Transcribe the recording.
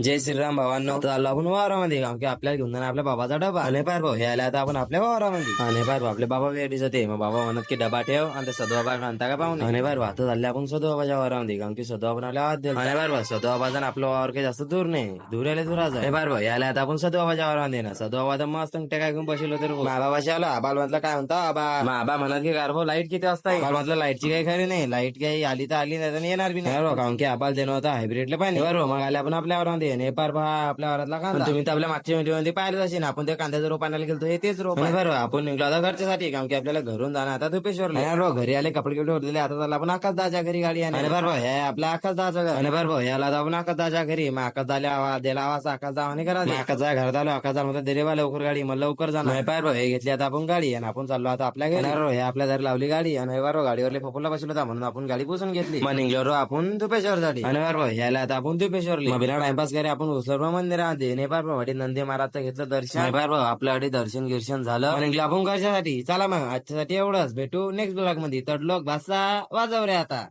जय श्रीराम भावांनो. तर आलो आपण वावरामध्ये कारण की आपल्याला घेऊन जाणार आपल्या बाबाचा डबा. आणि पार भाऊ हे आला आता आपण आपल्या वावरामध्ये. आणि पार भाऊ आपले बाबा वेळी जाते मग बाबा म्हणत की डबा ठेव आणि ते सदू बाबा आणता का पाहुणे. आणि पार भात झाले आपण सदू बाबाच्या वावरामध्ये कारण की सदू आपण आपल्या वाद आणि पार भाऊ सदू बाबाचा आपलं वावर काही जास्त दूर नाही, दूर आले दूराच आहे. पार भाऊ याला आता आपण सदू बाबाच्या वावरामध्ये ना सदू बाबा तर मस्त काय घेऊन बसलो तर बाबाशी आलो. आबाल म्हटलं काय म्हणता आबा. आबा म्हणत की गार भाऊ लाईट किती वाजता आबाल म्हटलं लाईटची काही खरी नाही, लाईट काही आली तर आली नाही तर येणार बी नाही कारण की आबाल देणं होता हायब्रिडला पाहिजे बरोबर. मग आले आपण आपल्या वावरामध्ये पार आपल्या वरातला कांदा. तुम्ही तर आपल्या मागच्या व्हिडिओ पाहिलं असेल ना आपण त्या कांद्याचं रोप आणायला गेलो हे तेच रोप बरोबर. आपण निघलो आता घरच्यासाठी कारण की आपल्याला घरून जाणं आता धुपेश्वरला. घरी आले कपडे कपडे उरलेले आता झाला आपण आकाश दाच्या घरी गाडी आणि बरोबर हे आपल्या आकाश दाचं घर आणि बरोबर याला आपण आकाश दाच्या घरी मग आकाश दाले आवाज दिला आवाज आकाश दावाने करा आकाश घरात आलो आकाश दा दे बा लवकर गाडी मग लवकर जाणार पार हे घेतली आता आपण गाडी आणि आपण चाललो आता आपल्या घरी. हे आपल्या घरी लावली गाडी आणि बरोबर गाडीवरले फपोला बसलो होता म्हणून आपण गाडी पुसून घेतली मग निघलो आपण धुपेश्वर साठी आणि बरोबर याला आता आपण धुपेश्वरली मग बिना टाइमपास करे आपण उचलवा मंदिरामध्ये नेपाळ प्रवाडी नंदी महाराजचं घेतलं दर्शन नेपाळ आपल्याकडे दर्शन गिर्शन झालं निघलं आपण कशासाठी. चला मग आजच्यासाठी एवढंच, भेटू नेक्स्ट ब्लॉग मध्ये. तडलोक भाषा वाजव रे आता.